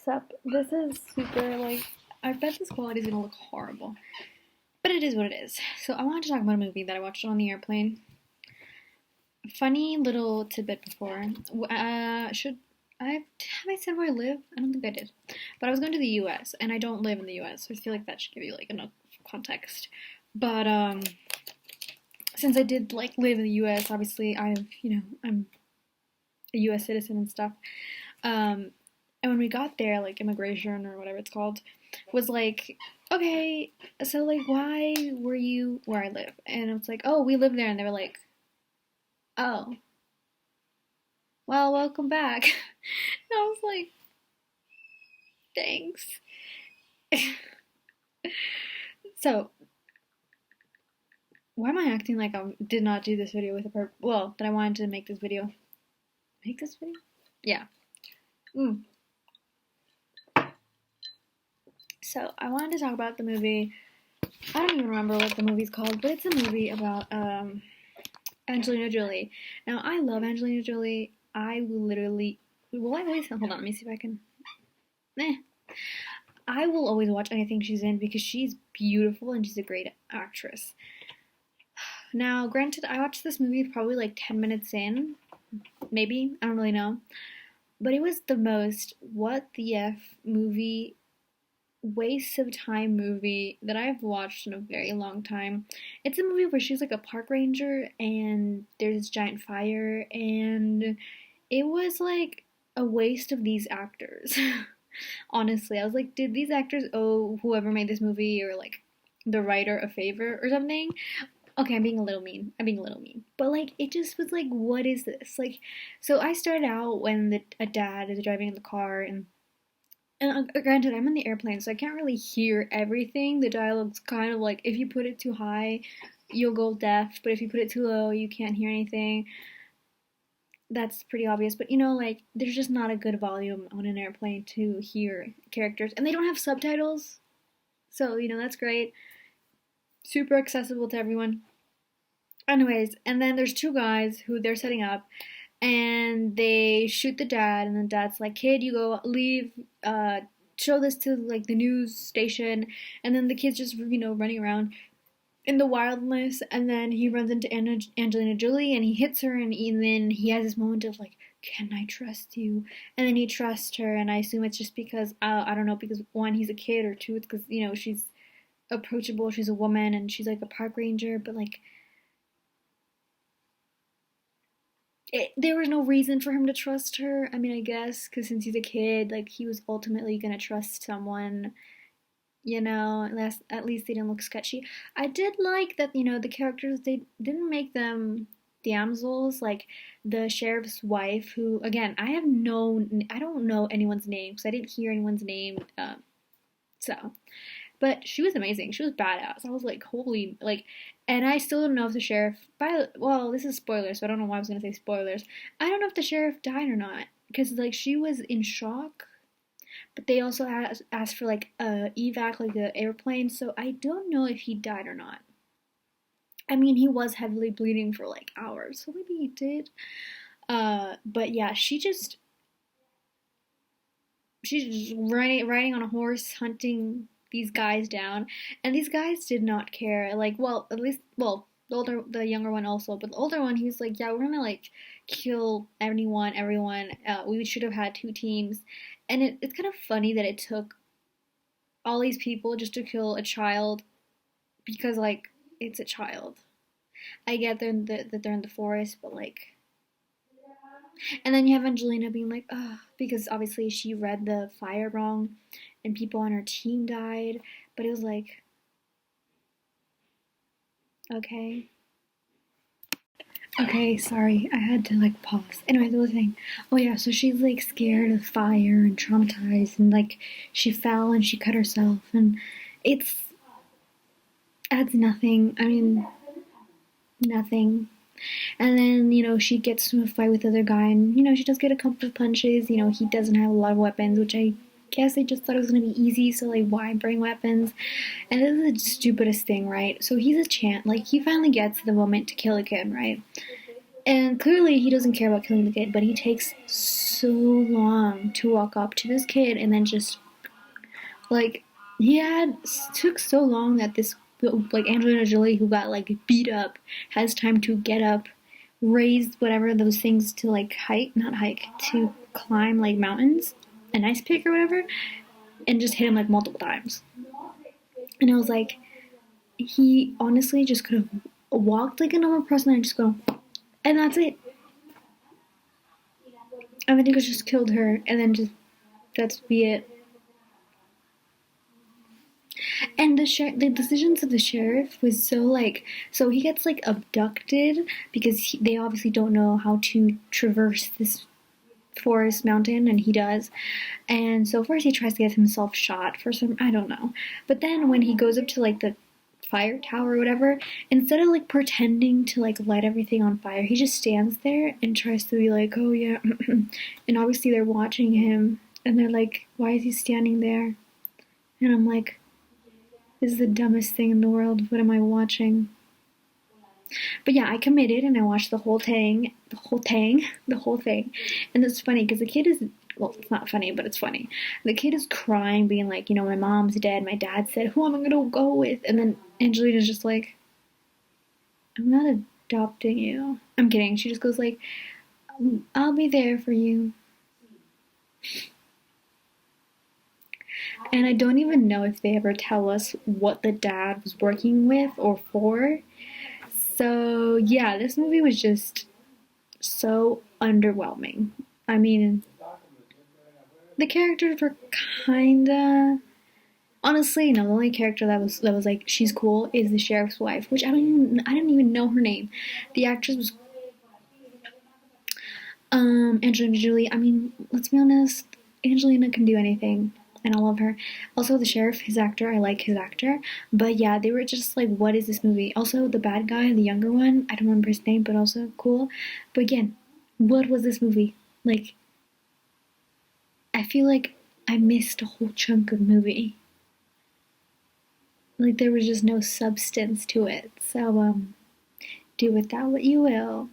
Sup, this is super, I bet this quality is gonna look horrible. But it is what it is. So I wanted to talk about a movie that I watched on the airplane. Funny little tidbit before. Should have I said where I live? I don't think I did. But I was going to the U.S. and I don't live in the U.S. So I feel like that should give you enough context. But since I did live in the U.S., obviously I'm a U.S. citizen and stuff. Um, and when we got there, immigration or whatever it's called, was like, okay, so why were you where I live? And it's like, oh, we live there, and they were like, oh, well, welcome back. And I was like, thanks. So, why am I acting like I did not do this video with a purpose? Well, that I wanted to make this video. Make this video? Yeah. So, I wanted to talk about the movie. I don't even remember what the movie's called, but it's a movie about Angelina Jolie. Now, I love Angelina Jolie. I will literally. Will I always. Hold on, let me see if I can. I will always watch anything she's in because she's beautiful and she's a great actress. Now, granted, I watched this movie probably 10 minutes in. Maybe. I don't really know. But it was the most what the F movie, waste of time movie that I've watched in a very long time. It's a movie where she's a park ranger and there's this giant fire, and it was a waste of these actors. Honestly, I was like, did these actors owe whoever made this movie or the writer a favor or something? Okay, I'm being a little mean. But it just was what is this? So I started out when a dad is driving in the car, and granted, I'm in the airplane, so I can't really hear everything. The dialogue's kind of if you put it too high, you'll go deaf, but if you put it too low, you can't hear anything. That's pretty obvious, but there's just not a good volume on an airplane to hear characters, and they don't have subtitles, so, that's great. Super accessible to everyone. Anyways, and then there's two guys who they're setting up, and they shoot the dad, and the dad's like, kid, you go leave, show this to the news station, and then the kid's just running around in the wildness, and then he runs into Angelina Jolie, and he hits her, and then he has this moment of can I trust you? And then he trusts her, and I assume it's just because I don't know, because one, he's a kid, or two, it's because she's approachable, she's a woman, and she's a park ranger, but there was no reason for him to trust her. I mean, I guess, because since he's a kid, he was ultimately gonna trust someone, at least they didn't look sketchy. I did like that, the characters, they didn't make them damsels, the sheriff's wife, who, again, I don't know anyone's name, because I didn't hear anyone's name, but she was amazing. She was badass. I was holy, and I still don't know if the sheriff, well, this is spoilers, so I don't know why I was gonna say spoilers. I don't know if the sheriff died or not, because, she was in shock, but they also asked for, a evac, the airplane, so I don't know if he died or not. I mean, he was heavily bleeding for, hours, so maybe he did. But yeah, she's just riding on a horse, hunting these guys down, and these guys did not care. The younger one also, but the older one, he was like, yeah, we're gonna kill everyone. We should have had two teams, and it's kind of funny that it took all these people just to kill a child, because it's a child. I get that they're in the forest, but and then you have Angelina being like, ugh, because obviously she read the fire wrong and people on her team died, but it was okay. Okay, sorry, I had to pause. Anyway, the other thing. Oh yeah, so she's scared of fire and traumatized, and she fell and she cut herself, and it's adds nothing. I mean, nothing. And then, she gets into a fight with the other guy, and, she does get a couple of punches. He doesn't have a lot of weapons, which I guess they just thought it was going to be easy, so, why bring weapons? And this is the stupidest thing, right? So he's a champ. He finally gets the moment to kill a kid, right? And clearly he doesn't care about killing the kid, but he takes so long to walk up to this kid and then just like he had took so long that this like Angelina Jolie, who got like beat up, has time to get up, raise whatever those things to like hike, not hike, to climb like mountains, an ice pick or whatever, and just hit him like multiple times. And I was like, he honestly just could have walked like a normal person and just go, and that's it. And then he could just killed her, and then just that's be it. And the decisions of the sheriff was so like, so he gets like abducted because they obviously don't know how to traverse this forest mountain, and he does. And so first he tries to get himself shot for some, I don't know. But then when he goes up to like the fire tower or whatever, instead of like pretending to like light everything on fire, he just stands there and tries to be like, oh yeah. And obviously they're watching him and they're like, why is he standing there? And I'm like, this is the dumbest thing in the world. What am I watching? But yeah, I committed and I watched the whole thing. And it's funny because the kid is, well, it's not funny, but it's funny. The kid is crying, being like, you know, my mom's dead. My dad said, who am I going to go with? And then Angelina's just like, I'm not adopting you. I'm kidding. She just goes like, I'll be there for you. And I don't even know if they ever tell us what the dad was working with or for. So, yeah, this movie was just so underwhelming. I mean, the characters were kinda. Honestly, no. The only character that was like she's cool is the sheriff's wife, which I didn't even know her name. The actress was Angelina Jolie. I mean, let's be honest, Angelina can do anything, and I love her. Also, the sheriff, his actor, I like his actor. But yeah, they were just like, what is this movie? Also, the bad guy, the younger one, I don't remember his name, but also cool. But again, what was this movie? Like, I feel like I missed a whole chunk of movie. Like, there was just no substance to it. So, do with that what you will.